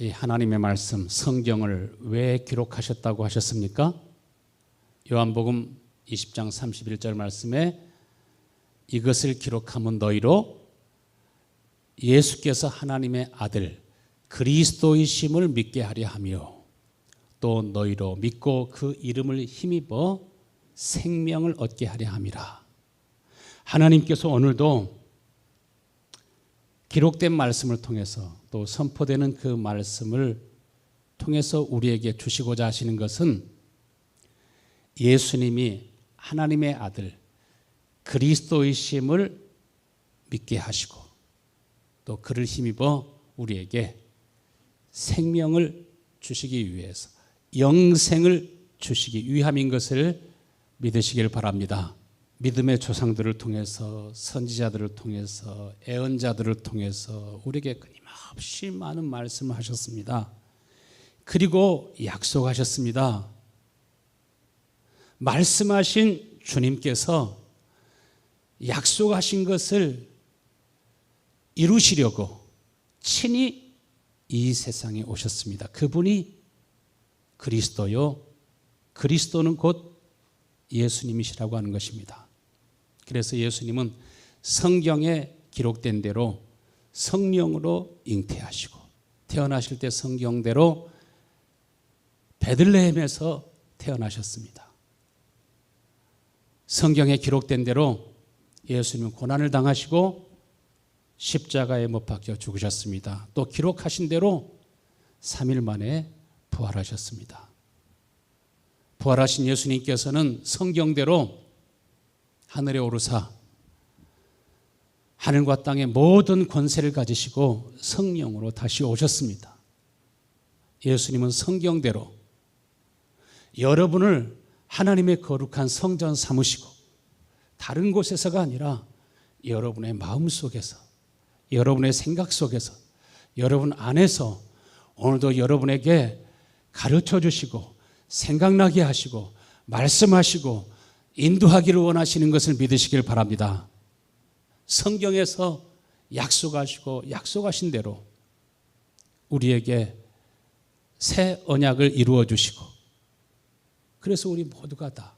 이 하나님의 말씀 성경을 왜 기록하셨다고 하셨습니까? 요한복음 20장 31절 말씀에 이것을 기록하면 너희로 예수께서 하나님의 아들 그리스도이심을 믿게 하려 하며 또 너희로 믿고 그 이름을 힘입어 생명을 얻게 하려 함이라. 하나님께서 오늘도 기록된 말씀을 통해서 또 선포되는 그 말씀을 통해서 우리에게 주시고자 하시는 것은 예수님이 하나님의 아들 그리스도이심을 믿게 하시고 또 그를 힘입어 우리에게 생명을 주시기 위해서 영생을 주시기 위함인 것을 믿으시길 바랍니다. 믿음의 조상들을 통해서 선지자들을 통해서 애언자들을 통해서 우리에게 끊임없이 많은 말씀을 하셨습니다. 그리고 약속하셨습니다. 말씀하신 주님께서 약속하신 것을 이루시려고 친히 이 세상에 오셨습니다. 그분이 그리스도요, 그리스도는 곧 예수님이시라고 하는 것입니다. 그래서 예수님은 성경에 기록된 대로 성령으로 잉태하시고 태어나실 때 성경대로 베들레헴에서 태어나셨습니다. 성경에 기록된 대로 예수님은 고난을 당하시고 십자가에 못 박혀 죽으셨습니다. 또 기록하신 대로 3일 만에 부활하셨습니다. 부활하신 예수님께서는 성경대로 하늘에 오르사 하늘과 땅의 모든 권세를 가지시고 성령으로 다시 오셨습니다. 예수님은 성경대로 여러분을 하나님의 거룩한 성전 삼으시고 다른 곳에서가 아니라 여러분의 마음 속에서 여러분의 생각 속에서 여러분 안에서 오늘도 여러분에게 가르쳐 주시고 생각나게 하시고 말씀하시고 인도하기를 원하시는 것을 믿으시길 바랍니다. 성경에서 약속하시고 약속하신 대로 우리에게 새 언약을 이루어 주시고 그래서 우리 모두가 다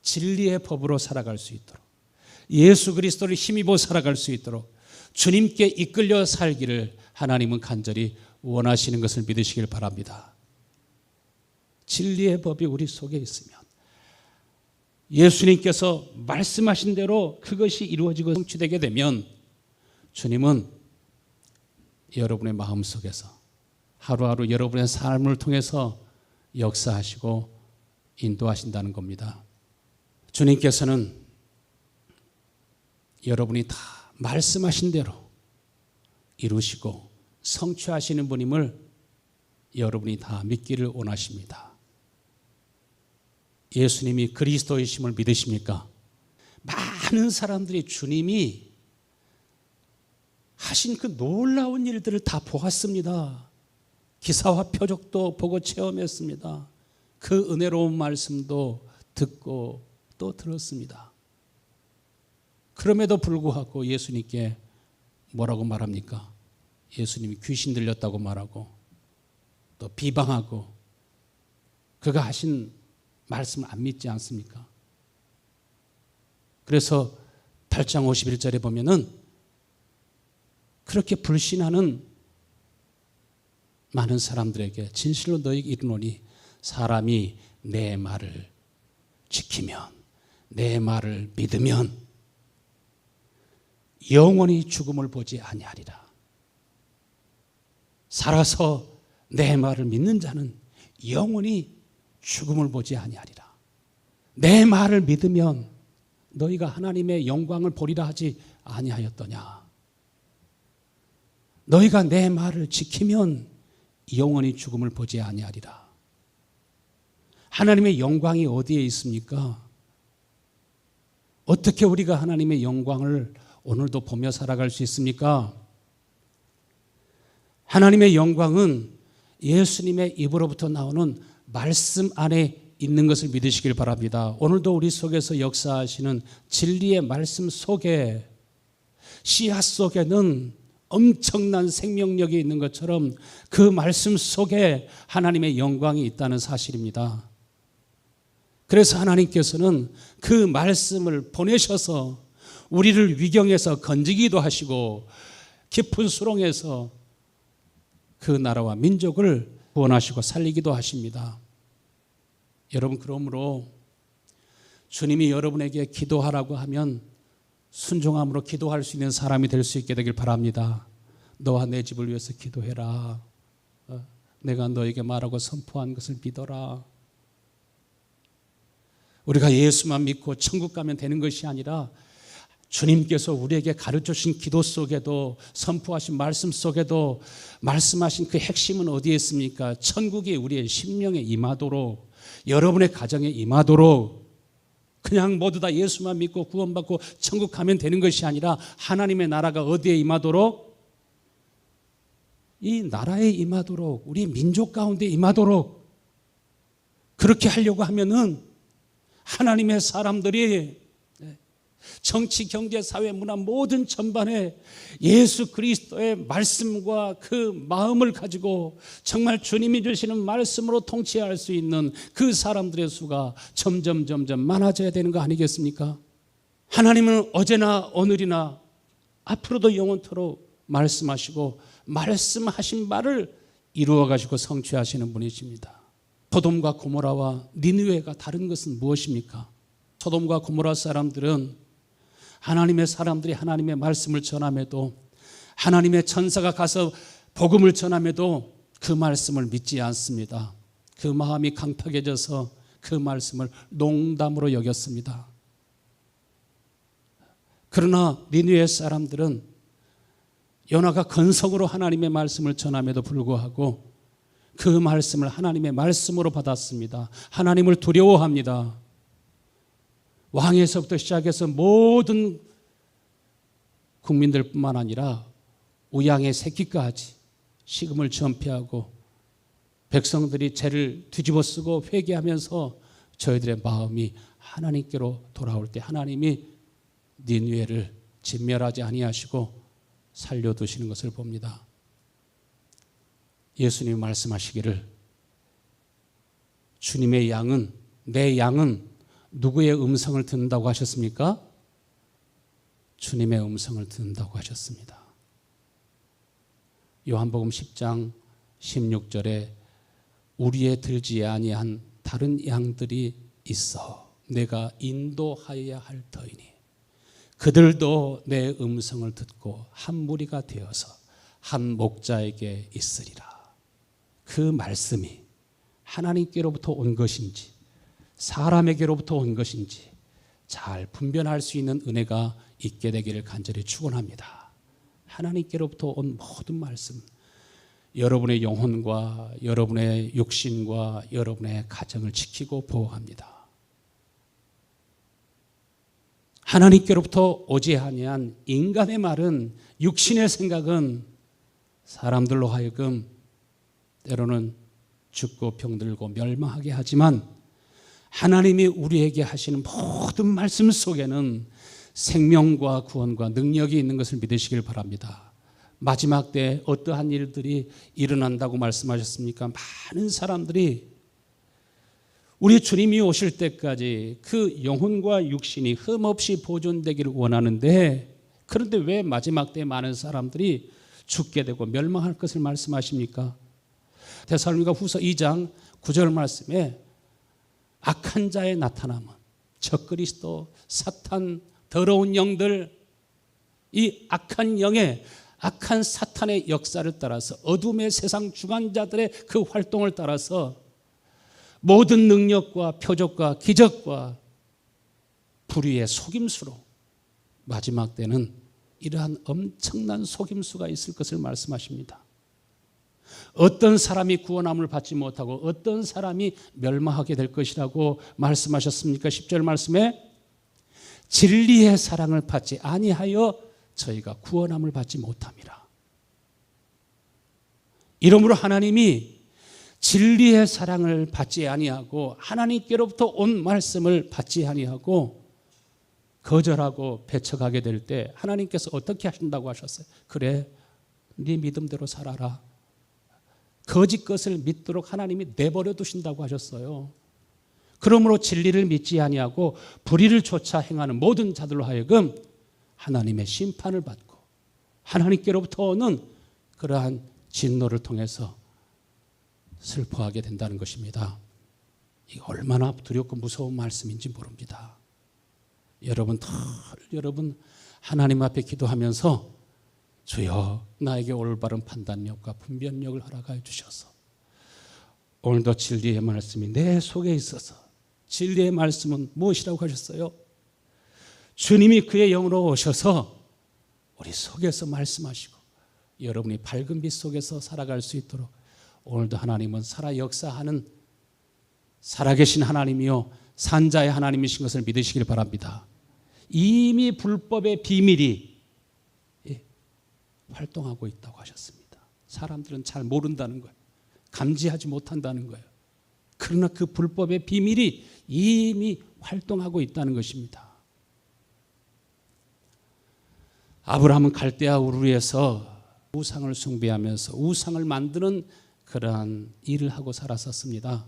진리의 법으로 살아갈 수 있도록 예수 그리스도를 힘입어 살아갈 수 있도록 주님께 이끌려 살기를 하나님은 간절히 원하시는 것을 믿으시길 바랍니다. 진리의 법이 우리 속에 있으면 예수님께서 말씀하신 대로 그것이 이루어지고 성취되게 되면 주님은 여러분의 마음속에서 하루하루 여러분의 삶을 통해서 역사하시고 인도하신다는 겁니다. 주님께서는 여러분이 다 말씀하신 대로 이루시고 성취하시는 분임을 여러분이 다 믿기를 원하십니다. 예수님이 그리스도이심을 믿으십니까? 많은 사람들이 주님이 하신 그 놀라운 일들을 다 보았습니다. 기사와 표적도 보고 체험했습니다. 그 은혜로운 말씀도 듣고 또 들었습니다. 그럼에도 불구하고 예수님께 뭐라고 말합니까? 예수님이 귀신 들렸다고 말하고 또 비방하고 그가 하신 말씀을 안 믿지 않습니까? 그래서 8장 51절에 보면은 그렇게 불신하는 많은 사람들에게 진실로 너희에게 이르노니 사람이 내 말을 지키면 내 말을 믿으면 영원히 죽음을 보지 아니하리라. 살아서 내 말을 믿는 자는 영원히 죽음을 보지 아니하리라. 내 말을 믿으면 너희가 하나님의 영광을 보리라 하지 아니하였더냐. 너희가 내 말을 지키면 영원히 죽음을 보지 아니하리라. 하나님의 영광이 어디에 있습니까? 어떻게 우리가 하나님의 영광을 오늘도 보며 살아갈 수 있습니까? 하나님의 영광은 예수님의 입으로부터 나오는 말씀 안에 있는 것을 믿으시길 바랍니다. 오늘도 우리 속에서 역사하시는 진리의 말씀 속에 씨앗 속에는 엄청난 생명력이 있는 것처럼 그 말씀 속에 하나님의 영광이 있다는 사실입니다. 그래서 하나님께서는 그 말씀을 보내셔서 우리를 위경에서 건지기도 하시고 깊은 수렁에서 그 나라와 민족을 구원하시고 살리기도 하십니다. 여러분, 그러므로 주님이 여러분에게 기도하라고 하면 순종함으로 기도할 수 있는 사람이 될 수 있게 되길 바랍니다. 너와 내 집을 위해서 기도해라. 내가 너에게 말하고 선포한 것을 믿어라. 우리가 예수만 믿고 천국 가면 되는 것이 아니라 주님께서 우리에게 가르쳐 주신 기도 속에도, 선포하신 말씀 속에도 말씀하신 그 핵심은 어디에 있습니까? 천국이 우리의 심령에 임하도록, 여러분의 가정에 임하도록, 그냥 모두 다 예수만 믿고 구원받고 천국 가면 되는 것이 아니라 하나님의 나라가 어디에 임하도록? 이 나라에 임하도록, 우리 민족 가운데 임하도록, 그렇게 하려고 하면은 하나님의 사람들이 정치, 경제, 사회, 문화 모든 전반에 예수 그리스도의 말씀과 그 마음을 가지고 정말 주님이 주시는 말씀으로 통치할 수 있는 그 사람들의 수가 점점 많아져야 되는 거 아니겠습니까? 하나님은 어제나 오늘이나 앞으로도 영원토록 말씀하시고 말씀하신 바를 이루어 가지고 성취하시는 분이십니다. 소돔과 고모라와 니느웨가 다른 것은 무엇입니까? 소돔과 고모라 사람들은 하나님의 사람들이 하나님의 말씀을 전함에도, 하나님의 천사가 가서 복음을 전함에도 그 말씀을 믿지 않습니다. 그 마음이 강팍해져서 그 말씀을 농담으로 여겼습니다. 그러나 니느웨 사람들은 요나가 건성으로 하나님의 말씀을 전함에도 불구하고 그 말씀을 하나님의 말씀으로 받았습니다. 하나님을 두려워합니다. 왕에서부터 시작해서 모든 국민들뿐만 아니라 우양의 새끼까지 식음을 전폐하고 백성들이 죄를 뒤집어쓰고 회개하면서 저희들의 마음이 하나님께로 돌아올 때 하나님이 니느웨를 진멸하지 아니하시고 살려두시는 것을 봅니다. 예수님이 말씀하시기를 주님의 양은, 내 양은 누구의 음성을 듣는다고 하셨습니까? 주님의 음성을 듣는다고 하셨습니다. 요한복음 10장 16절에 우리의 들지 아니한 다른 양들이 있어 내가 인도하여야 할 터이니 그들도 내 음성을 듣고 한 무리가 되어서 한 목자에게 있으리라. 그 말씀이 하나님께로부터 온 것인지 사람에게로부터 온 것인지 잘 분별할 수 있는 은혜가 있게 되기를 간절히 축원합니다. 하나님께로부터 온 모든 말씀, 여러분의 영혼과 여러분의 육신과 여러분의 가정을 지키고 보호합니다. 하나님께로부터 오지 아니한 인간의 말은, 육신의 생각은 사람들로 하여금 때로는 죽고 병들고 멸망하게 하지만 하나님이 우리에게 하시는 모든 말씀 속에는 생명과 구원과 능력이 있는 것을 믿으시길 바랍니다. 마지막 때 어떠한 일들이 일어난다고 말씀하셨습니까? 많은 사람들이 우리 주님이 오실 때까지 그 영혼과 육신이 흠없이 보존되기를 원하는데, 그런데 왜 마지막 때 많은 사람들이 죽게 되고 멸망할 것을 말씀하십니까? 데살로니가 후서 2장 9절 말씀에 악한 자의 나타남은 적그리스도, 사탄, 더러운 영들, 이 악한 영의, 악한 사탄의 역사를 따라서 어둠의 세상 주관자들의 그 활동을 따라서 모든 능력과 표적과 기적과 불의의 속임수로 마지막 때는 이러한 엄청난 속임수가 있을 것을 말씀하십니다. 어떤 사람이 구원함을 받지 못하고 어떤 사람이 멸망하게 될 것이라고 말씀하셨습니까? 10절 말씀에 진리의 사랑을 받지 아니하여 저희가 구원함을 받지 못함이라. 이러므로 하나님이 진리의 사랑을 받지 아니하고 하나님께로부터 온 말씀을 받지 아니하고 거절하고 배척하게 될 때 하나님께서 어떻게 하신다고 하셨어요? 그래, 네 믿음대로 살아라. 거짓 것을 믿도록 하나님이 내버려 두신다고 하셨어요. 그러므로 진리를 믿지 아니하고 불의를 쫓아 행하는 모든 자들로 하여금 하나님의 심판을 받고 하나님께로부터 오는 그러한 진노를 통해서 슬퍼하게 된다는 것입니다. 이게 얼마나 두렵고 무서운 말씀인지 모릅니다. 여러분 하나님 앞에 기도하면서 주여 나에게 올바른 판단력과 분별력을 허락하여 주셔서 오늘도 진리의 말씀이 내 속에 있어서 진리의 말씀은 무엇이라고 하셨어요? 주님이 그의 영으로 오셔서 우리 속에서 말씀하시고 여러분이 밝은 빛 속에서 살아갈 수 있도록 오늘도 하나님은 살아 역사하는 살아계신 하나님이요 산자의 하나님이신 것을 믿으시길 바랍니다. 이미 불법의 비밀이 활동하고 있다고 하셨습니다. 사람들은 잘 모른다는 거예요. 감지하지 못한다는 거예요. 그러나 그 불법의 비밀이 이미 활동하고 있다는 것입니다. 아브라함은 갈대아 우르에서 우상을 숭배하면서 우상을 만드는 그러한 일을 하고 살았었습니다.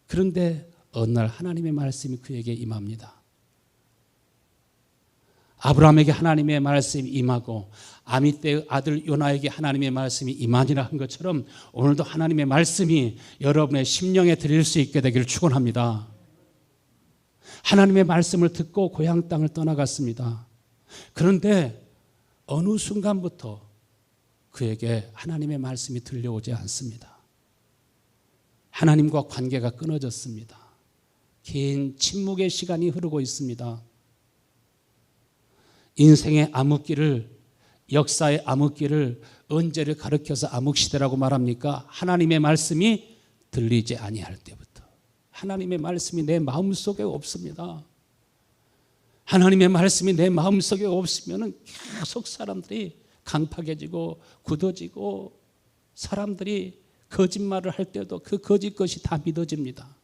그런데 어느 날 하나님의 말씀이 그에게 임합니다. 아브라함에게 하나님의 말씀이 임하고 아미떼의 아들 요나에게 하나님의 말씀이 임하니라 한 것처럼 오늘도 하나님의 말씀이 여러분의 심령에 들릴 수 있게 되기를 축원합니다. 하나님의 말씀을 듣고 고향 땅을 떠나갔습니다. 그런데 어느 순간부터 그에게 하나님의 말씀이 들려오지 않습니다. 하나님과 관계가 끊어졌습니다. 긴 침묵의 시간이 흐르고 있습니다. 인생의 암흑기를, 역사의 암흑기를 언제를 가리켜서 암흑시대라고 말합니까? 하나님의 말씀이 들리지 아니할 때부터. 하나님의 말씀이 내 마음속에 없습니다. 하나님의 말씀이 내 마음속에 없으면 계속 사람들이 강팍해지고 굳어지고 사람들이 거짓말을 할 때도 그 거짓 것이 다 믿어집니다.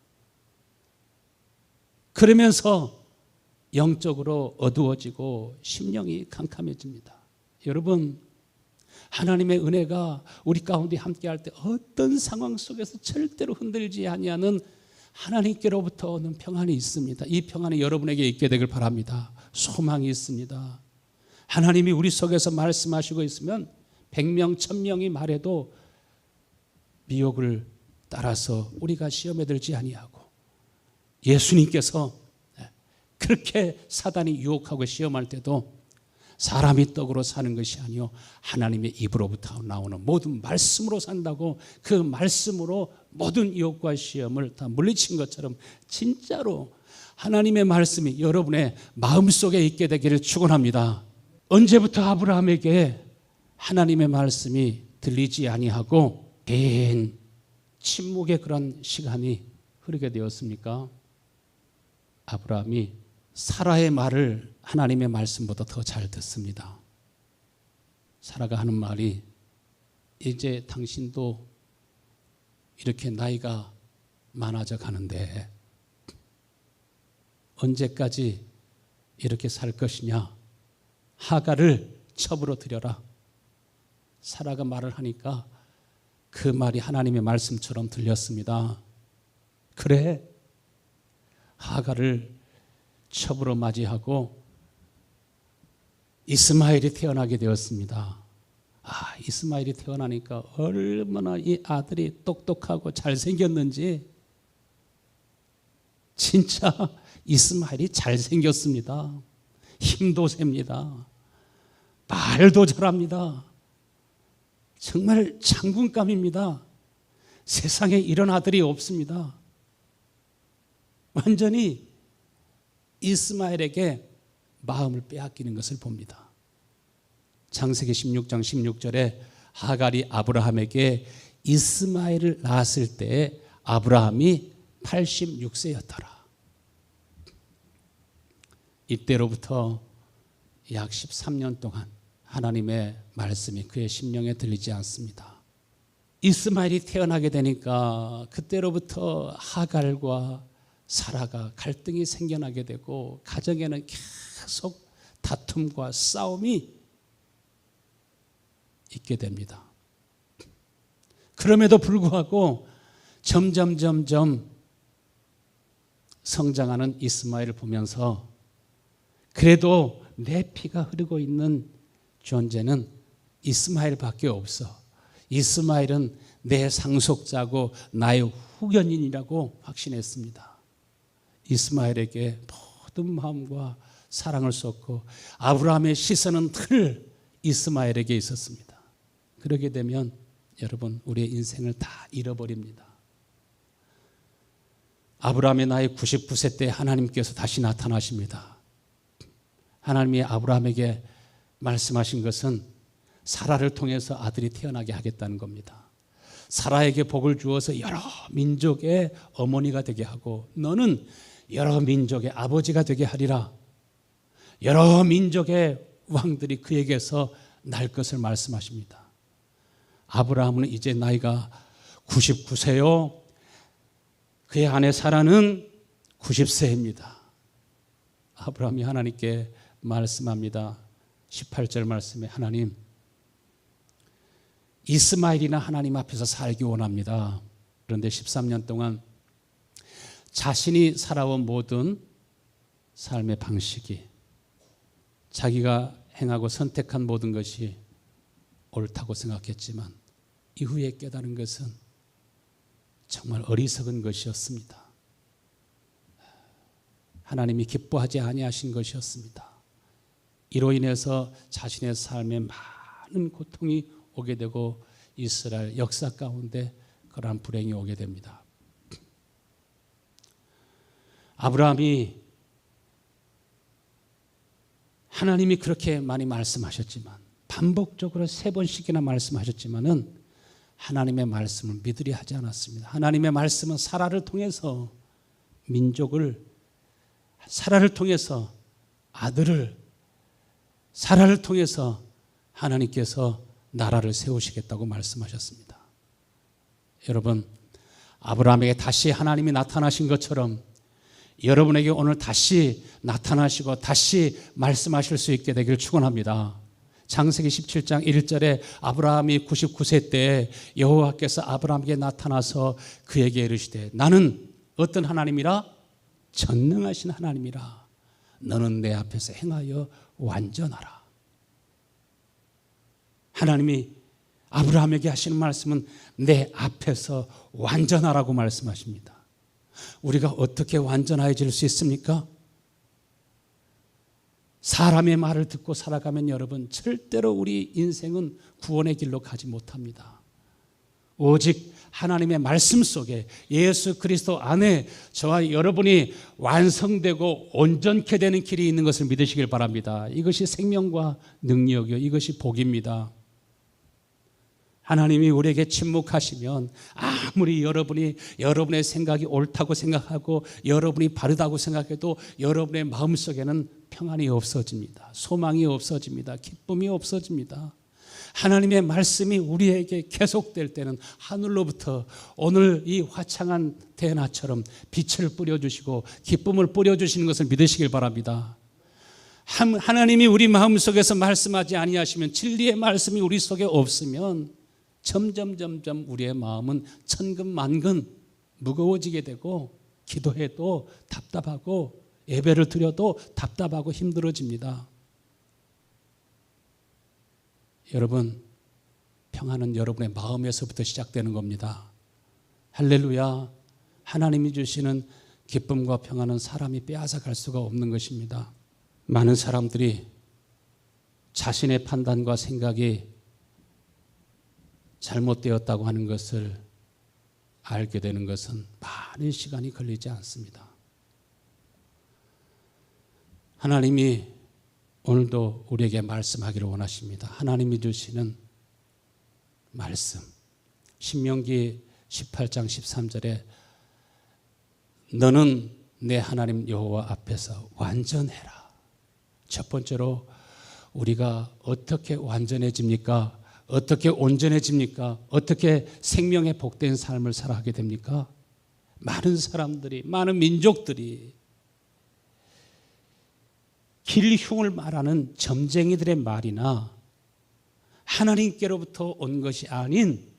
그러면서 영적으로 어두워지고 심령이 캄캄해집니다. 여러분, 하나님의 은혜가 우리 가운데 함께할 때 어떤 상황 속에서 절대로 흔들지 아니하는 하나님께로부터 오는 평안이 있습니다. 이 평안이 여러분에게 있게 되길 바랍니다. 소망이 있습니다. 하나님이 우리 속에서 말씀하시고 있으면 100명, 1000명이 말해도 미혹을 따라서 우리가 시험에 들지 아니하고 예수님께서 그렇게 사단이 유혹하고 시험할 때도 사람이 떡으로 사는 것이 아니요 하나님의 입으로부터 나오는 모든 말씀으로 산다고 그 말씀으로 모든 유혹과 시험을 다 물리친 것처럼 진짜로 하나님의 말씀이 여러분의 마음속에 있게 되기를 축원합니다. 언제부터 아브라함에게 하나님의 말씀이 들리지 아니하고 긴 침묵의 그런 시간이 흐르게 되었습니까? 아브라함이 사라의 말을 하나님의 말씀보다 더 잘 듣습니다. 사라가 하는 말이 이제 당신도 이렇게 나이가 많아져 가는데 언제까지 이렇게 살 것이냐? 하갈을 첩으로 들여라. 사라가 말을 하니까 그 말이 하나님의 말씀처럼 들렸습니다. 그래, 하갈을 첩으로 맞이하고 이스마엘이 태어나게 되었습니다. 이스마엘이 태어나니까 얼마나 이 아들이 똑똑하고 잘생겼는지 진짜 이스마엘이 잘생겼습니다. 힘도 셉니다. 말도 잘합니다. 정말 장군감입니다. 세상에 이런 아들이 없습니다. 완전히 이스마엘에게 마음을 빼앗기는 것을 봅니다. 창세기 16장 16절에 하갈이 아브라함에게 이스마엘을 낳았을 때 아브라함이 86세였더라. 이때로부터 약 13년 동안 하나님의 말씀이 그의 심령에 들리지 않습니다. 이스마엘이 태어나게 되니까 그때로부터 하갈과 사라가 갈등이 생겨나게 되고 가정에는 계속 다툼과 싸움이 있게 됩니다. 그럼에도 불구하고 점점 성장하는 이스마엘을 보면서 그래도 내 피가 흐르고 있는 존재는 이스마엘밖에 없어. 이스마엘은 내 상속자고 나의 후견인이라고 확신했습니다. 이스마엘에게 모든 마음과 사랑을 쏟고 아브라함의 시선은 늘 이스마엘에게 있었습니다. 그러게 되면 여러분 우리의 인생을 다 잃어버립니다. 아브라함의 나이 99세 때 하나님께서 다시 나타나십니다. 하나님이 아브라함에게 말씀하신 것은 사라를 통해서 아들이 태어나게 하겠다는 겁니다. 사라에게 복을 주어서 여러 민족의 어머니가 되게 하고 너는 여러 민족의 아버지가 되게 하리라. 여러 민족의 왕들이 그에게서 날 것을 말씀하십니다. 아브라함은 이제 나이가 99세요. 그의 아내 사라는 90세입니다. 아브라함이 하나님께 말씀합니다. 18절 말씀에 하나님, 이스마엘이나 하나님 앞에서 살기 원합니다. 그런데 13년 동안 자신이 살아온 모든 삶의 방식이 자기가 행하고 선택한 모든 것이 옳다고 생각했지만 이후에 깨달은 것은 정말 어리석은 것이었습니다. 하나님이 기뻐하지 아니하신 것이었습니다. 이로 인해서 자신의 삶에 많은 고통이 오게 되고 이스라엘 역사 가운데 그러한 불행이 오게 됩니다. 아브라함이 하나님이 그렇게 많이 말씀하셨지만 반복적으로 3번씩이나 말씀하셨지만은 하나님의 말씀을 믿으려 하지 않았습니다. 하나님의 말씀은 사라를 통해서 민족을, 사라를 통해서 아들을, 사라를 통해서 하나님께서 나라를 세우시겠다고 말씀하셨습니다. 여러분, 아브라함에게 다시 하나님이 나타나신 것처럼 여러분에게 오늘 다시 나타나시고 다시 말씀하실 수 있게 되기를 축원합니다. 창세기 17장 1절에 아브라함이 99세 때 여호와께서 아브라함에게 나타나서 그에게 이르시되 나는 어떤 하나님이라? 전능하신 하나님이라. 너는 내 앞에서 행하여 완전하라. 하나님이 아브라함에게 하시는 말씀은 내 앞에서 완전하라고 말씀하십니다. 우리가 어떻게 완전해질 수 있습니까? 사람의 말을 듣고 살아가면 여러분 절대로 우리 인생은 구원의 길로 가지 못합니다. 오직 하나님의 말씀 속에 예수 그리스도 안에 저와 여러분이 완성되고 온전케 되는 길이 있는 것을 믿으시길 바랍니다. 이것이 생명과 능력이요, 이것이 복입니다. 하나님이 우리에게 침묵하시면 아무리 여러분이 여러분의 생각이 옳다고 생각하고 여러분이 바르다고 생각해도 여러분의 마음속에는 평안이 없어집니다. 소망이 없어집니다. 기쁨이 없어집니다. 하나님의 말씀이 우리에게 계속될 때는 하늘로부터 오늘 이 화창한 대낮처럼 빛을 뿌려주시고 기쁨을 뿌려주시는 것을 믿으시길 바랍니다. 하나님이 우리 마음속에서 말씀하지 아니하시면, 진리의 말씀이 우리 속에 없으면 점점 우리의 마음은 천근만근 무거워지게 되고 기도해도 답답하고 예배를 드려도 답답하고 힘들어집니다. 여러분, 평안은 여러분의 마음에서부터 시작되는 겁니다. 할렐루야. 하나님이 주시는 기쁨과 평안은 사람이 빼앗아갈 수가 없는 것입니다. 많은 사람들이 자신의 판단과 생각이 잘못되었다고 하는 것을 알게 되는 것은 많은 시간이 걸리지 않습니다. 하나님이 오늘도 우리에게 말씀하기를 원하십니다. 하나님이 주시는 말씀, 신명기 18장 13절에 너는 내 하나님 여호와 앞에서 완전해라. 첫 번째로 우리가 어떻게 완전해집니까? 어떻게 온전해집니까? 어떻게 생명의 복된 삶을 살아가게 됩니까? 많은 사람들이, 많은 민족들이 길흉을 말하는 점쟁이들의 말이나 하나님께로부터 온 것이 아닌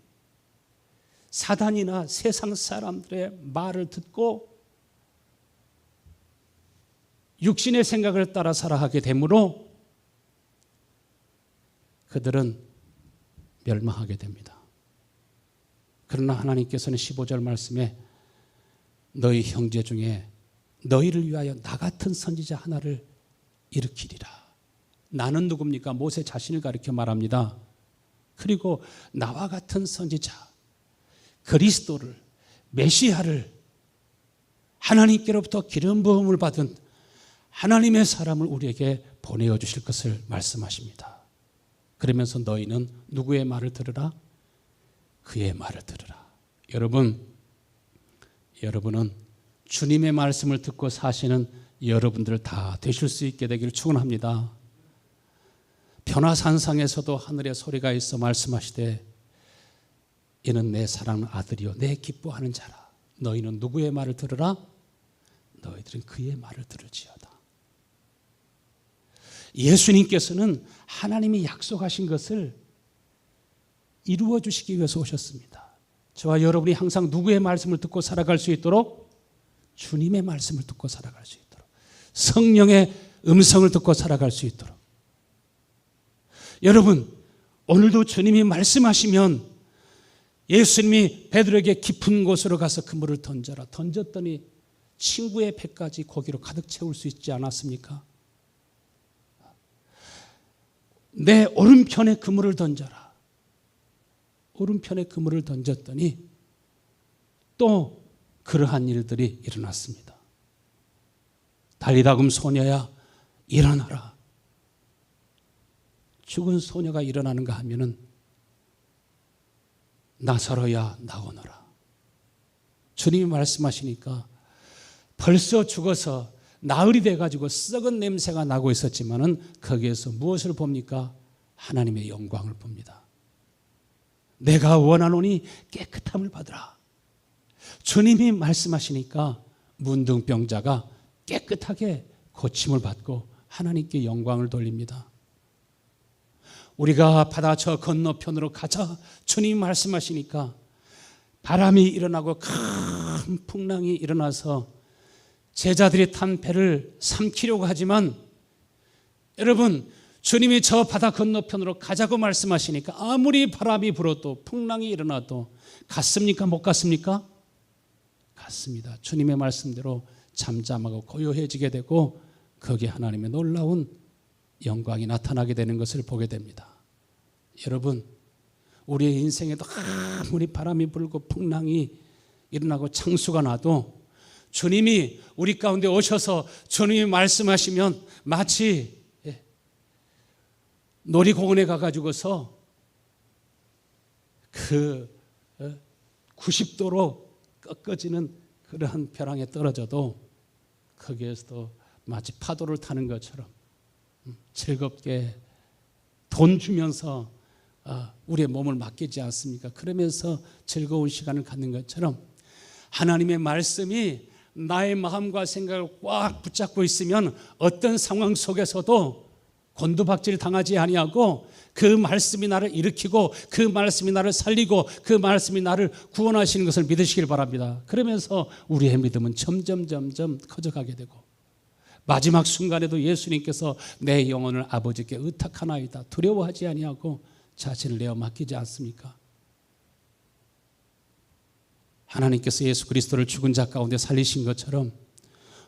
사단이나 세상 사람들의 말을 듣고 육신의 생각을 따라 살아가게 되므로 그들은 멸망하게 됩니다. 그러나 하나님께서는 15절 말씀에 너희 형제 중에 너희를 위하여 나 같은 선지자 하나를 일으키리라. 나는 누굽니까? 모세 자신을 가리켜 말합니다. 그리고 나와 같은 선지자, 그리스도를, 메시아를, 하나님께로부터 기름 부음을 받은 하나님의 사람을 우리에게 보내어 주실 것을 말씀하십니다. 그러면서 너희는 누구의 말을 들으라? 그의 말을 들으라. 여러분은 주님의 말씀을 듣고 사시는 여러분들 다 되실 수 있게 되기를 축원합니다. 변화산상에서도 하늘의 소리가 있어 말씀하시되 이는 내 사랑하는 아들이요 내 기뻐하는 자라. 너희는 누구의 말을 들으라? 너희들은 그의 말을 들을지어다. 예수님께서는 하나님이 약속하신 것을 이루어 주시기 위해서 오셨습니다. 저와 여러분이 항상 누구의 말씀을 듣고 살아갈 수 있도록? 주님의 말씀을 듣고 살아갈 수 있도록, 성령의 음성을 듣고 살아갈 수 있도록. 여러분, 오늘도 주님이 말씀하시면 예수님이 베드로에게 깊은 곳으로 가서 그물을 던져라. 던졌더니 친구의 배까지 고기로 가득 채울 수 있지 않았습니까? 내 오른편에 그물을 던져라. 오른편에 그물을 던졌더니 또 그러한 일들이 일어났습니다. 달리다금 소녀야 일어나라. 죽은 소녀가 일어나는가 하면은 나사로야 나오너라. 주님이 말씀하시니까 벌써 죽어서 나흘이 돼가지고 썩은 냄새가 나고 있었지만은 거기에서 무엇을 봅니까? 하나님의 영광을 봅니다. 내가 원하노니 깨끗함을 받으라. 주님이 말씀하시니까 문둥병자가 깨끗하게 고침을 받고 하나님께 영광을 돌립니다. 우리가 바다 저 건너편으로 가자. 주님이 말씀하시니까 바람이 일어나고 큰 풍랑이 일어나서 제자들이 탄 배를 삼키려고 하지만 여러분, 주님이 저 바다 건너편으로 가자고 말씀하시니까 아무리 바람이 불어도 풍랑이 일어나도 갔습니까? 못 갔습니까? 갔습니다. 주님의 말씀대로 잠잠하고 고요해지게 되고 거기에 하나님의 놀라운 영광이 나타나게 되는 것을 보게 됩니다. 여러분, 우리의 인생에도 아무리 바람이 불고 풍랑이 일어나고 창수가 나도 주님이 우리 가운데 오셔서 주님이 말씀하시면 마치 놀이공원에 가가지고서 그 90도로 꺾어지는 그러한 벼랑에 떨어져도 거기에서도 마치 파도를 타는 것처럼 즐겁게 돈 주면서 우리의 몸을 맡기지 않습니까? 그러면서 즐거운 시간을 갖는 것처럼 하나님의 말씀이 나의 마음과 생각을 꽉 붙잡고 있으면 어떤 상황 속에서도 곤두박질 당하지 아니하고 그 말씀이 나를 일으키고 그 말씀이 나를 살리고 그 말씀이 나를 구원하시는 것을 믿으시길 바랍니다. 그러면서 우리의 믿음은 점점 커져가게 되고 마지막 순간에도 예수님께서 내 영혼을 아버지께 의탁하나이다. 두려워하지 아니하고 자신을 내어 맡기지 않습니까? 하나님께서 예수 그리스도를 죽은 자 가운데 살리신 것처럼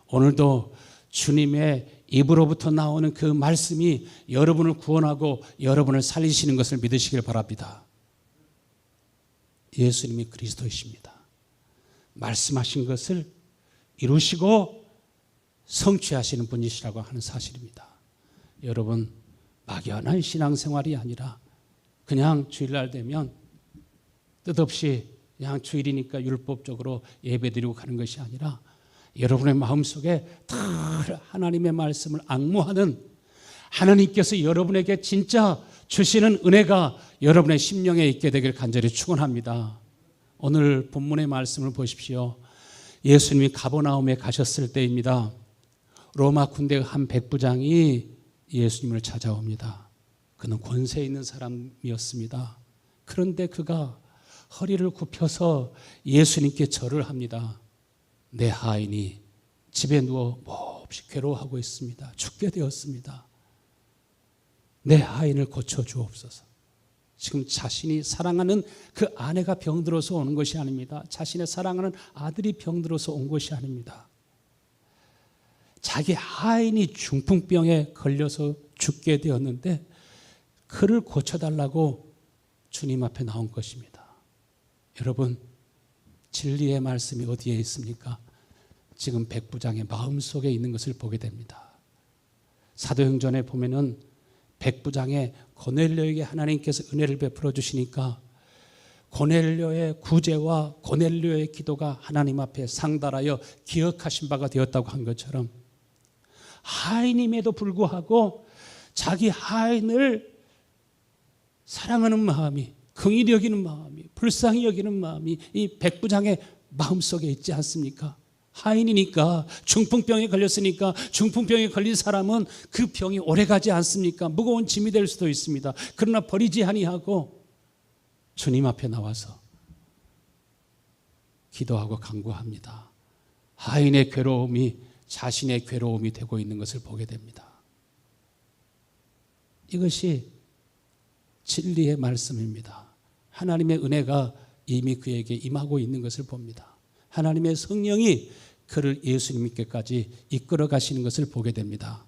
오늘도 주님의 입으로부터 나오는 그 말씀이 여러분을 구원하고 여러분을 살리시는 것을 믿으시길 바랍니다. 예수님이 그리스도이십니다. 말씀하신 것을 이루시고 성취하시는 분이시라고 하는 사실입니다. 여러분, 막연한 신앙생활이 아니라 그냥 주일날 되면 뜻없이 그냥 주일이니까 율법적으로 예배드리고 가는 것이 아니라 여러분의 마음속에 다 하나님의 말씀을 앙모하는 하나님께서 여러분에게 진짜 주시는 은혜가 여러분의 심령에 있게 되길 간절히 축원합니다. 오늘 본문의 말씀을 보십시오. 예수님이 가버나움에 가셨을 때입니다. 로마 군대 한 백부장이 예수님을 찾아옵니다. 그는 권세 있는 사람이었습니다. 그런데 그가 허리를 굽혀서 예수님께 절을 합니다. 내 하인이 집에 누워 몹시 괴로워하고 있습니다. 죽게 되었습니다. 내 하인을 고쳐주옵소서. 지금 자신이 사랑하는 그 아내가 병들어서 오는 것이 아닙니다. 자신의 사랑하는 아들이 병들어서 온 것이 아닙니다. 자기 하인이 중풍병에 걸려서 죽게 되었는데 그를 고쳐달라고 주님 앞에 나온 것입니다. 여러분, 진리의 말씀이 어디에 있습니까? 지금 백부장의 마음속에 있는 것을 보게 됩니다. 사도행전에 보면은 백부장의 고넬료에게 하나님께서 은혜를 베풀어 주시니까 고넬료의 구제와 고넬료의 기도가 하나님 앞에 상달하여 기억하신 바가 되었다고 한 것처럼 하인임에도 불구하고 자기 하인을 사랑하는 마음이, 긍휼히 여기는 마음이, 불쌍히 여기는 마음이 이 백부장의 마음속에 있지 않습니까? 하인이니까, 중풍병에 걸렸으니까, 중풍병에 걸린 사람은 그 병이 오래가지 않습니까? 무거운 짐이 될 수도 있습니다. 그러나 버리지 아니하고 주님 앞에 나와서 기도하고 간구합니다. 하인의 괴로움이 자신의 괴로움이 되고 있는 것을 보게 됩니다. 이것이 진리의 말씀입니다. 하나님의 은혜가 이미 그에게 임하고 있는 것을 봅니다. 하나님의 성령이 그를 예수님께까지 이끌어 가시는 것을 보게 됩니다.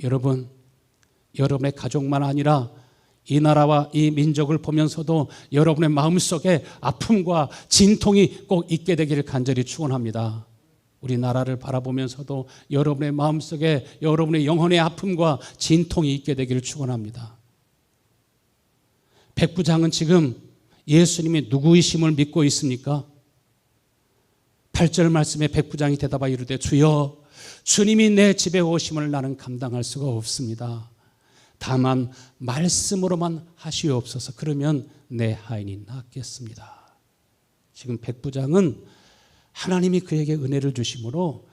여러분, 여러분의 가족만 아니라 이 나라와 이 민족을 보면서도 여러분의 마음속에 아픔과 진통이 꼭 있게 되기를 간절히 축원합니다. 우리나라를 바라보면서도 여러분의 마음속에 여러분의 영혼의 아픔과 진통이 있게 되기를 축원합니다. 백부장은 지금 예수님이 누구이심을 믿고 있습니까? 8절 말씀에 백부장이 대답하여 이르되 주여, 주님이 내 집에 오심을 나는 감당할 수가 없습니다. 다만 말씀으로만 하시옵소서. 그러면 내 하인이 낫겠습니다. 지금 백부장은 하나님이 그에게 은혜를 주심으로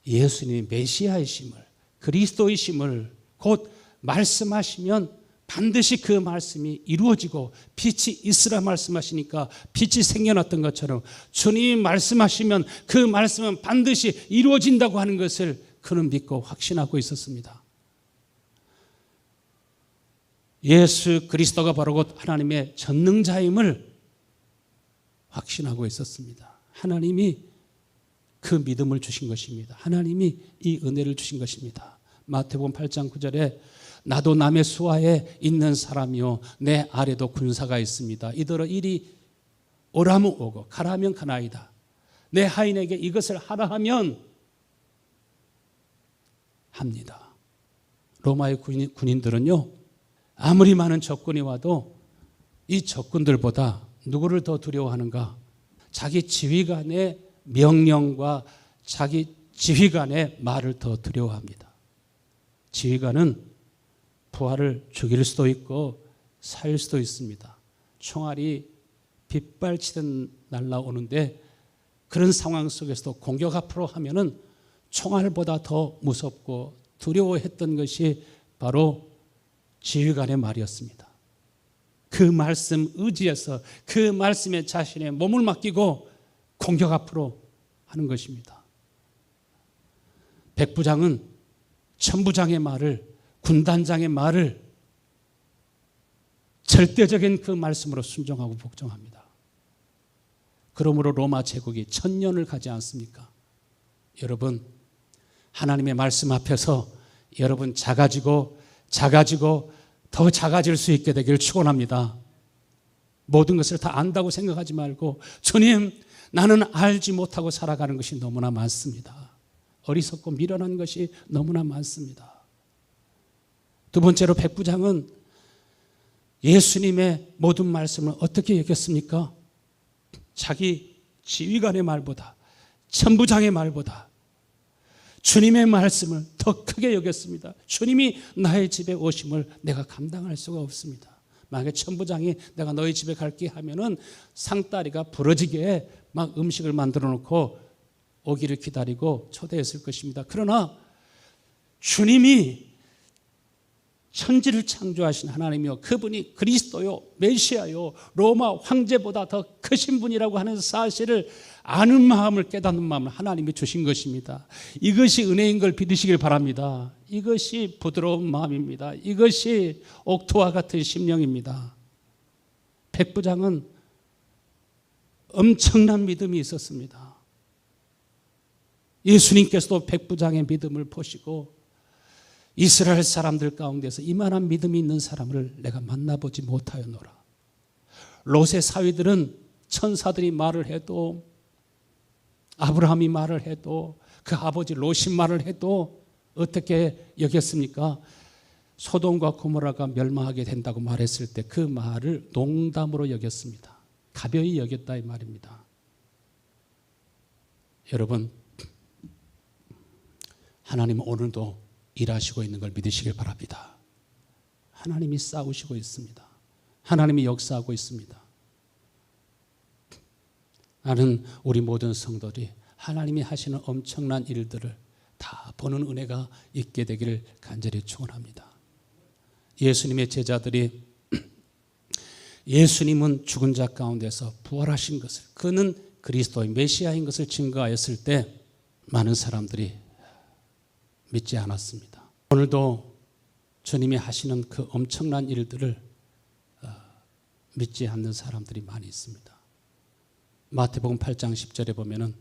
예수님이 메시아이심을, 그리스도이심을 곧 말씀하시면 반드시 그 말씀이 이루어지고 빛이 있으라 말씀하시니까 빛이 생겨났던 것처럼 주님이 말씀하시면 그 말씀은 반드시 이루어진다고 하는 것을 그는 믿고 확신하고 있었습니다. 예수 그리스도가 바로 곧 하나님의 전능자임을 확신하고 있었습니다. 하나님이 그 믿음을 주신 것입니다. 하나님이 이 은혜를 주신 것입니다. 마태복음 8장 9절에 나도 남의 수하에 있는 사람이요 내 아래도 군사가 있습니다. 이더러 이리 오라면 오고 가라면 가나이다. 내 하인에게 이것을 하라 하면 합니다. 로마의 군인들은요, 아무리 많은 적군이 와도 이 적군들보다 누구를 더 두려워하는가? 자기 지휘관의 명령과 자기 지휘관의 말을 더 두려워합니다. 지휘관은 부하를 죽일 수도 있고 살 수도 있습니다. 총알이 빗발치듯 날아오는데 그런 상황 속에서도 공격 앞으로 하면은 총알보다 더 무섭고 두려워했던 것이 바로 지휘관의 말이었습니다. 그 말씀 의지해서 그 말씀에 자신의 몸을 맡기고 공격 앞으로 하는 것입니다. 백부장은 천부장의 말을, 군단장의 말을 절대적인 그 말씀으로 순종하고 복종합니다. 그러므로 로마 제국이 1000년을 가지 않습니까? 여러분, 하나님의 말씀 앞에서 여러분 작아지고 더 작아질 수 있게 되기를 축원합니다. 모든 것을 다 안다고 생각하지 말고 주님, 나는 알지 못하고 살아가는 것이 너무나 많습니다. 어리석고 미련한 것이 너무나 많습니다. 두 번째로 백부장은 예수님의 모든 말씀을 어떻게 여겼습니까? 자기 지휘관의 말보다, 천부장의 말보다 주님의 말씀을 더 크게 여겼습니다. 주님이 나의 집에 오심을 내가 감당할 수가 없습니다. 만약에 천부장이 내가 너희 집에 갈게 하면은 상다리가 부러지게 막 음식을 만들어 놓고 오기를 기다리고 초대했을 것입니다. 그러나 주님이 천지를 창조하신 하나님이요, 그분이 그리스도요, 메시아요, 로마 황제보다 더 크신 분이라고 하는 사실을 아는 마음을, 깨닫는 마음을 하나님이 주신 것입니다. 이것이 은혜인 걸 믿으시길 바랍니다. 이것이 부드러운 마음입니다. 이것이 옥토와 같은 심령입니다. 백부장은 엄청난 믿음이 있었습니다. 예수님께서도 백부장의 믿음을 보시고 이스라엘 사람들 가운데서 이만한 믿음이 있는 사람을 내가 만나보지 못하였노라. 롯의 사위들은 천사들이 말을 해도, 아브라함이 말을 해도, 그 아버지 롯이 말을 해도 어떻게 여겼습니까? 소돔과 고모라가 멸망하게 된다고 말했을 때 그 말을 농담으로 여겼습니다. 가벼이 여겼다 이 말입니다. 여러분, 하나님은 오늘도 일하시고 있는 걸 믿으시길 바랍니다. 하나님이 싸우시고 있습니다. 하나님이 역사하고 있습니다. 나는 우리 모든 성도들이 하나님이 하시는 엄청난 일들을 다 보는 은혜가 있게 되기를 간절히 축원합니다. 예수님의 제자들이 예수님은 죽은 자 가운데서 부활하신 것을, 그는 그리스도의 메시아인 것을 증거하였을 때 많은 사람들이 믿지 않았습니다. 오늘도 주님이 하시는 그 엄청난 일들을 믿지 않는 사람들이 많이 있습니다. 마태복음 8장 10절에 보면은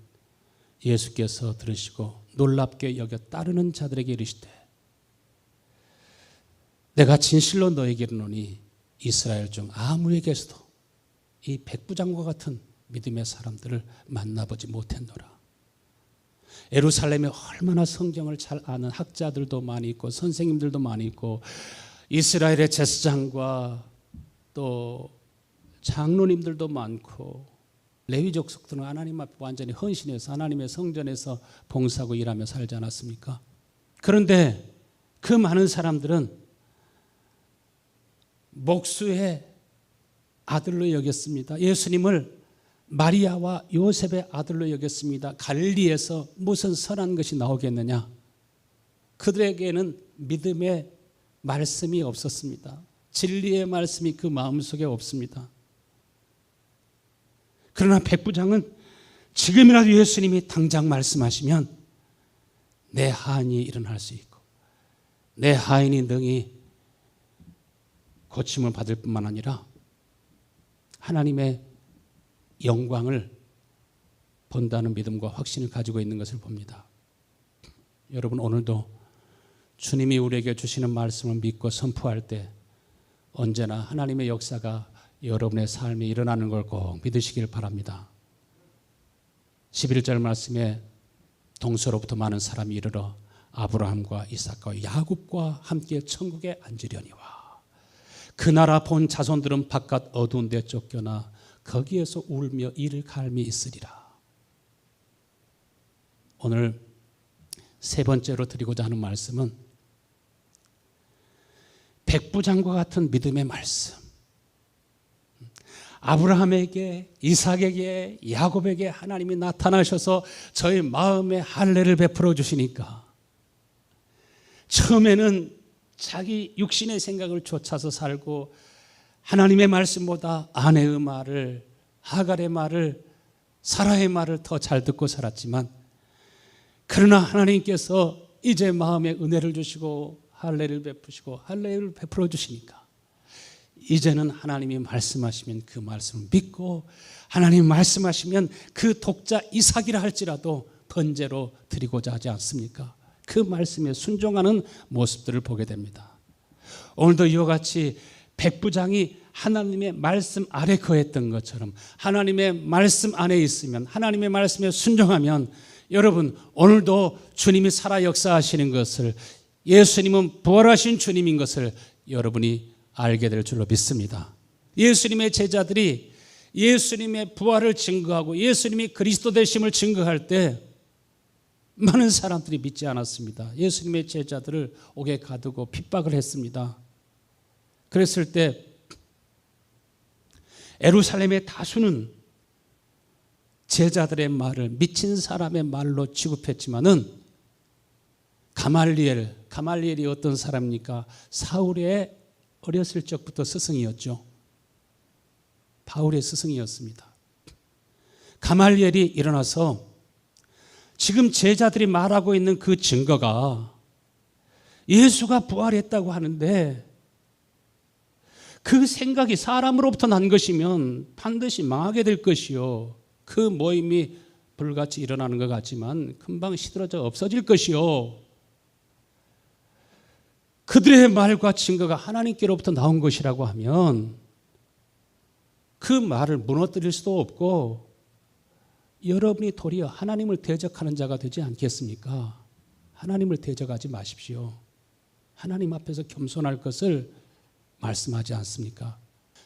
예수께서 들으시고 놀랍게 여겨 따르는 자들에게 이르시되 내가 진실로 너에게 이르노니 이스라엘 중 아무에게서도 이 백부장과 같은 믿음의 사람들을 만나보지 못했노라. 예루살렘에 얼마나 성경을 잘 아는 학자들도 많이 있고 선생님들도 많이 있고 이스라엘의 제사장과 또 장로님들도 많고 레위족 속들은 하나님 앞에 완전히 헌신해서 하나님의 성전에서 봉사하고 일하며 살지 않았습니까? 그런데 그 많은 사람들은 목수의 아들로 여겼습니다. 예수님을 마리아와 요셉의 아들로 여겼습니다. 갈릴리에서 무슨 선한 것이 나오겠느냐? 그들에게는 믿음의 말씀이 없었습니다. 진리의 말씀이 그 마음속에 없습니다. 그러나 백부장은 지금이라도 예수님이 당장 말씀하시면 내 하인이 일어날 수 있고 내 하인이 능히 고침을 받을 뿐만 아니라 하나님의 영광을 본다는 믿음과 확신을 가지고 있는 것을 봅니다. 여러분, 오늘도 주님이 우리에게 주시는 말씀을 믿고 선포할 때 언제나 하나님의 역사가 여러분의 삶에 일어나는 걸 꼭 믿으시길 바랍니다. 11절 말씀에 동서로부터 많은 사람이 이르러 아브라함과 이삭과 야곱과 함께 천국에 앉으려니와 그 나라 본 자손들은 바깥 어두운 데 쫓겨나 거기에서 울며 이를 갈미 있으리라. 오늘 세 번째로 드리고자 하는 말씀은 백부장과 같은 믿음의 말씀. 아브라함에게, 이삭에게, 야곱에게 하나님이 나타나셔서 저희 마음에 할례를 베풀어 주시니까 처음에는 자기 육신의 생각을 쫓아서 살고 하나님의 말씀보다 아내의 말을, 하갈의 말을, 사라의 말을 더 잘 듣고 살았지만 그러나 하나님께서 이제 마음에 은혜를 주시고 할례를 베푸시고 할례를 베풀어 주시니까 이제는 하나님이 말씀하시면 그 말씀을 믿고 하나님이 말씀하시면 그 독자 이삭이라 할지라도 번제로 드리고자 하지 않습니까? 그 말씀에 순종하는 모습들을 보게 됩니다. 오늘도 이와 같이 백부장이 하나님의 말씀 아래 거했던 것처럼 하나님의 말씀 안에 있으면 하나님의 말씀에 순종하면 여러분 오늘도 주님이 살아 역사하시는 것을 예수님은 부활하신 주님인 것을 여러분이 알게 될 줄로 믿습니다. 예수님의 제자들이 예수님의 부활을 증거하고 예수님이 그리스도 되심을 증거할 때 많은 사람들이 믿지 않았습니다. 예수님의 제자들을 옥에 가두고 핍박을 했습니다. 그랬을 때 예루살렘의 다수는 제자들의 말을 미친 사람의 말로 취급했지만은 가말리엘이 어떤 사람입니까? 사울의 어렸을 적부터 스승이었죠. 바울의 스승이었습니다. 가말리엘이 일어나서 지금 제자들이 말하고 있는 그 증거가 예수가 부활했다고 하는데 그 생각이 사람으로부터 난 것이면 반드시 망하게 될 것이요, 그 모임이 불같이 일어나는 것 같지만 금방 시들어져 없어질 것이요, 그들의 말과 증거가 하나님께로부터 나온 것이라고 하면 그 말을 무너뜨릴 수도 없고 여러분이 도리어 하나님을 대적하는 자가 되지 않겠습니까? 하나님을 대적하지 마십시오. 하나님 앞에서 겸손할 것을 말씀하지 않습니까?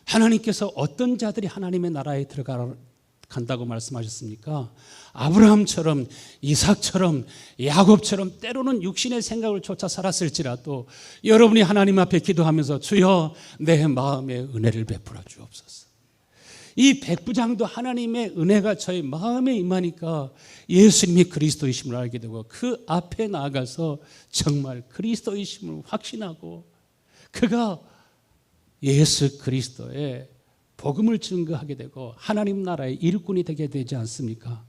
하나님께서 어떤 자들이 하나님의 나라에 들어간다고 말씀하셨습니까? 아브라함처럼, 이삭처럼, 야곱처럼 때로는 육신의 생각을 쫓아 살았을지라도 여러분이 하나님 앞에 기도하면서 주여 내 마음에 은혜를 베풀어 주옵소서. 이 백부장도 하나님의 은혜가 저의 마음에 임하니까 예수님이 그리스도이심을 알게 되고 그 앞에 나아가서 정말 그리스도이심을 확신하고 그가 예수 그리스도의 복음을 증거하게 되고 하나님 나라의 일꾼이 되게 되지 않습니까?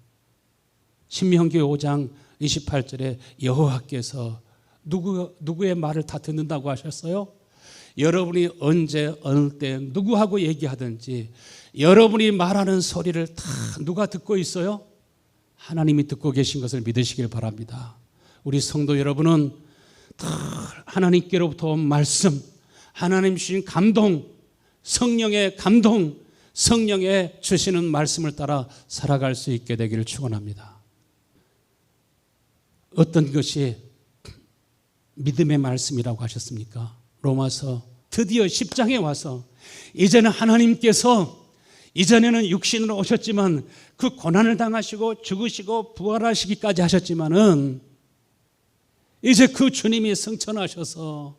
신명기 5장 28절에 여호와께서 누구의 말을 다 듣는다고 하셨어요? 여러분이 언제 어느 때 누구하고 얘기하든지 여러분이 말하는 소리를 다 누가 듣고 있어요? 하나님이 듣고 계신 것을 믿으시길 바랍니다. 우리 성도 여러분은 다 하나님께로부터 온 말씀, 하나님 주신 감동, 성령의 감동, 성령의 주시는 말씀을 따라 살아갈 수 있게 되기를 축원합니다. 어떤 것이 믿음의 말씀이라고 하셨습니까? 로마서 드디어 10장에 와서 이제는 하나님께서 이전에는 육신으로 오셨지만 그 고난을 당하시고 죽으시고 부활하시기까지 하셨지만은 이제 그 주님이 승천하셔서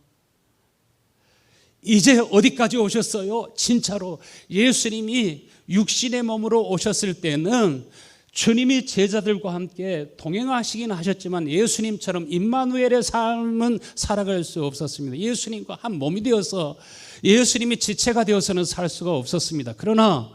이제 어디까지 오셨어요? 진짜로 예수님이 육신의 몸으로 오셨을 때는 주님이 제자들과 함께 동행하시긴 하셨지만 예수님처럼 임마누엘의 삶은 살아갈 수 없었습니다. 예수님과 한 몸이 되어서 예수님이 지체가 되어서는 살 수가 없었습니다. 그러나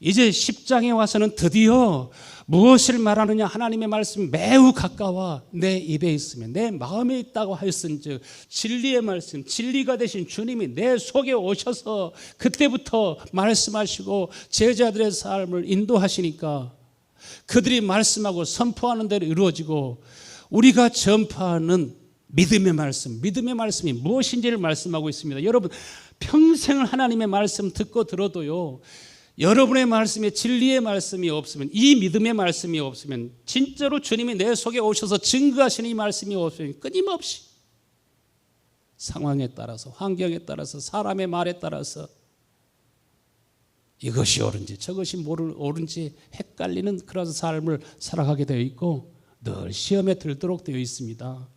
이제 10장에 와서는 드디어 무엇을 말하느냐, 하나님의 말씀이 매우 가까워 내 입에 있으면 내 마음에 있다고 하였은즉 진리의 말씀, 진리가 되신 주님이 내 속에 오셔서 그때부터 말씀하시고 제자들의 삶을 인도하시니까 그들이 말씀하고 선포하는 대로 이루어지고 우리가 전파하는 믿음의 말씀이 무엇인지를 말씀하고 있습니다. 여러분 평생을 하나님의 말씀 듣고 들어도요, 여러분의 말씀에 진리의 말씀이 없으면, 이 믿음의 말씀이 없으면, 진짜로 주님이 내 속에 오셔서 증거하시는 이 말씀이 없으면 끊임없이 상황에 따라서, 환경에 따라서, 사람의 말에 따라서 이것이 옳은지 저것이 옳은지 헷갈리는 그런 삶을 살아가게 되어 있고 늘 시험에 들도록 되어 있습니다.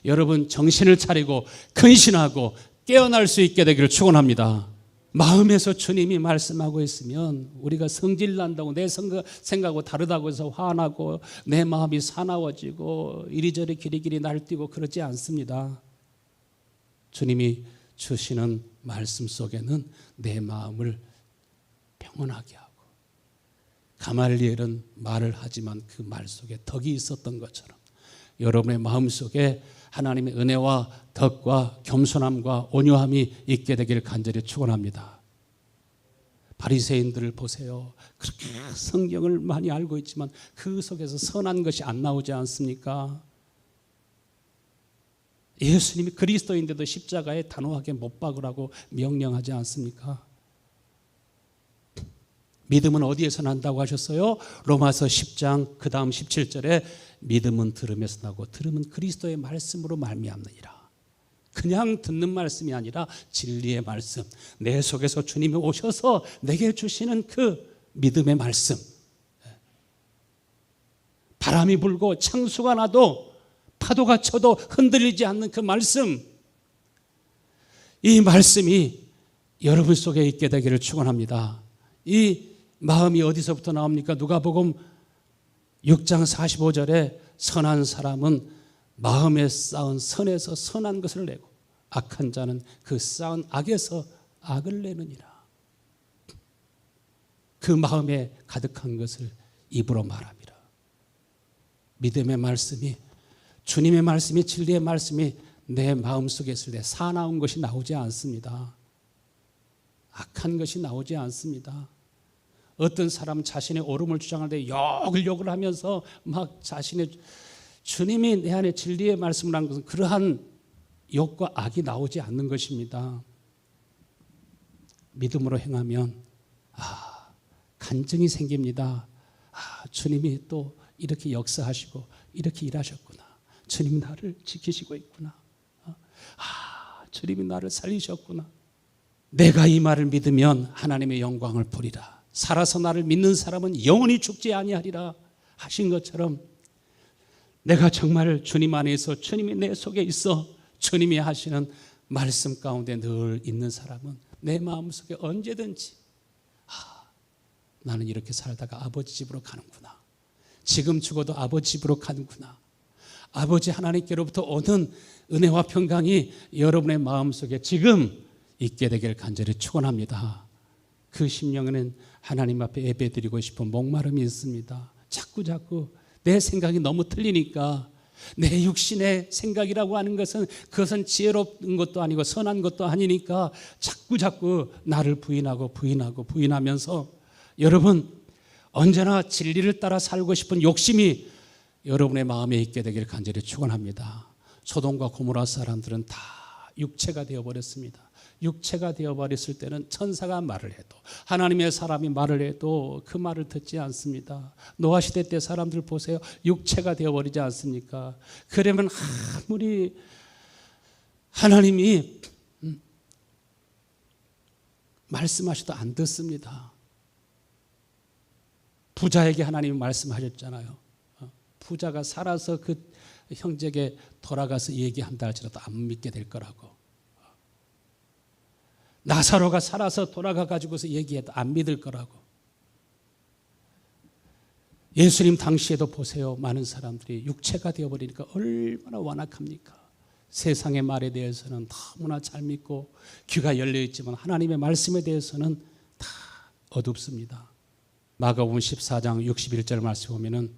여러분 정신을 차리고 근신하고 깨어날 수 있게 되기를 축원합니다. 마음에서 주님이 말씀하고 있으면 우리가 성질난다고 내 생각하고 다르다고 해서 화나고 내 마음이 사나워지고 이리저리 기리기리 날뛰고 그러지 않습니다. 주님이 주시는 말씀 속에는 내 마음을 평온하게 하고, 가말리엘은 말을 하지만 그 말 속에 덕이 있었던 것처럼 여러분의 마음 속에 하나님의 은혜와 덕과 겸손함과 온유함이 있게 되기를 간절히 축원합니다. 바리새인들을 보세요. 그렇게 성경을 많이 알고 있지만 그 속에서 선한 것이 안 나오지 않습니까? 예수님이 그리스도인데도 십자가에 단호하게 못 박으라고 명령하지 않습니까? 믿음은 어디에서 난다고 하셨어요? 로마서 10장 그 다음 17절에 믿음은 들음에서 나고 들음은 그리스도의 말씀으로 말미암느니라. 그냥 듣는 말씀이 아니라 진리의 말씀, 내 속에서 주님이 오셔서 내게 주시는 그 믿음의 말씀, 바람이 불고 창수가 나도 파도가 쳐도 흔들리지 않는 그 말씀, 이 말씀이 여러분 속에 있게 되기를 축원합니다. 이 마음이 어디서부터 나옵니까? 누가복음 6장 45절에 선한 사람은 마음에 쌓은 선에서 선한 것을 내고 악한 자는 그 쌓은 악에서 악을 내느니라. 그 마음에 가득한 것을 입으로 말합니다. 믿음의 말씀이, 주님의 말씀이, 진리의 말씀이 내 마음속에 있을 때 사나운 것이 나오지 않습니다. 악한 것이 나오지 않습니다. 어떤 사람은 자신의 옳음을 주장할 때 욕을 하면서 막 자신의, 주님이 내 안에 진리의 말씀을 한 것은 그러한 욕과 악이 나오지 않는 것입니다. 믿음으로 행하면 간증이 생깁니다. 주님이 또 이렇게 역사하시고 이렇게 일하셨구나. 주님이 나를 지키시고 있구나. 주님이 나를 살리셨구나. 내가 이 말을 믿으면 하나님의 영광을 보리라. 살아서 나를 믿는 사람은 영원히 죽지 아니하리라 하신 것처럼, 내가 정말 주님 안에서, 주님이 내 속에 있어 주님이 하시는 말씀 가운데 늘 있는 사람은 내 마음속에 언제든지 나는 이렇게 살다가 아버지 집으로 가는구나. 지금 죽어도 아버지 집으로 가는구나. 아버지 하나님께로부터 오는 은혜와 평강이 여러분의 마음속에 지금 있게 되길 간절히 축원합니다. 그 심령에는 하나님 앞에 예배드리고 싶은 목마름이 있습니다. 자꾸 내 생각이 너무 틀리니까, 내 육신의 생각이라고 하는 것은 그것은 지혜롭은 것도 아니고 선한 것도 아니니까 자꾸 나를 부인하면서 여러분 언제나 진리를 따라 살고 싶은 욕심이 여러분의 마음에 있게 되기를 간절히 축원합니다. 소돔과 고모라 사람들은 다 육체가 되어버렸습니다. 육체가 되어버렸을 때는 천사가 말을 해도, 하나님의 사람이 말을 해도 그 말을 듣지 않습니다. 노아 시대 때 사람들 보세요. 육체가 되어버리지 않습니까? 그러면 아무리 하나님이 말씀하셔도 안 듣습니다. 부자에게 하나님이 말씀하셨잖아요. 부자가 살아서 그 형제에게 돌아가서 얘기한다 할지라도 안 믿게 될 거라고. 나사로가 살아서 돌아가 가지고서 얘기해도 안 믿을 거라고. 예수님 당시에도 보세요. 많은 사람들이 육체가 되어버리니까 얼마나 완악합니까? 세상의 말에 대해서는 너무나 잘 믿고 귀가 열려있지만 하나님의 말씀에 대해서는 다 어둡습니다. 마가복음 14장 61절 말씀 보면은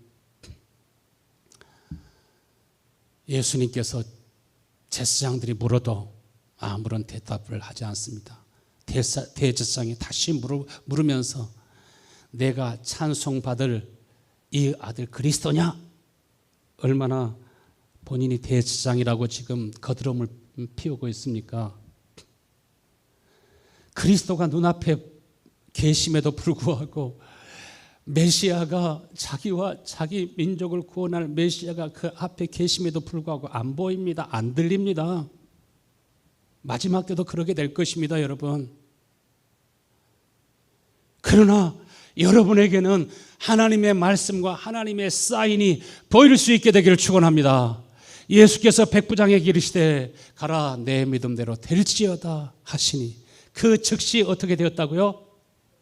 예수님께서 제사장들이 물어도 아무런 대답을 하지 않습니다. 대제사장이 다시 물으면서 내가 찬송받을 이 아들 그리스도냐? 얼마나 본인이 대제사장이라고 지금 거드름을 피우고 있습니까? 그리스도가 눈앞에 계심에도 불구하고 메시아가 자기와 자기 민족을 구원할 메시아가 그 앞에 계심에도 불구하고 안 보입니다. 안 들립니다. 마지막 때도 그러게 될 것입니다, 여러분. 그러나 여러분에게는 하나님의 말씀과 하나님의 사인이 보일 수 있게 되기를 축원합니다. 예수께서 백부장에게 이르시되 가라 내 믿음대로 될지어다 하시니 그 즉시 어떻게 되었다고요?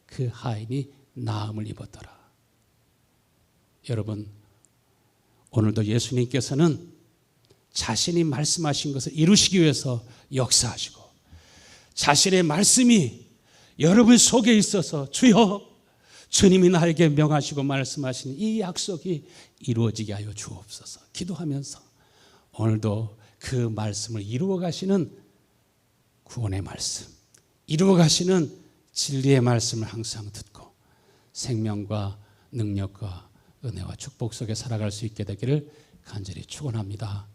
그 하인이 나음을 입었더라. 여러분, 오늘도 예수님께서는 자신이 말씀하신 것을 이루시기 위해서 역사하시고 자신의 말씀이 여러분 속에 있어서 주여 주님이 나에게 명하시고 말씀하신 이 약속이 이루어지게 하여 주옵소서 기도하면서 오늘도 그 말씀을 이루어 가시는 구원의 말씀, 이루어 가시는 진리의 말씀을 항상 듣고 생명과 능력과 은혜와 축복 속에 살아갈 수 있게 되기를 간절히 축원합니다.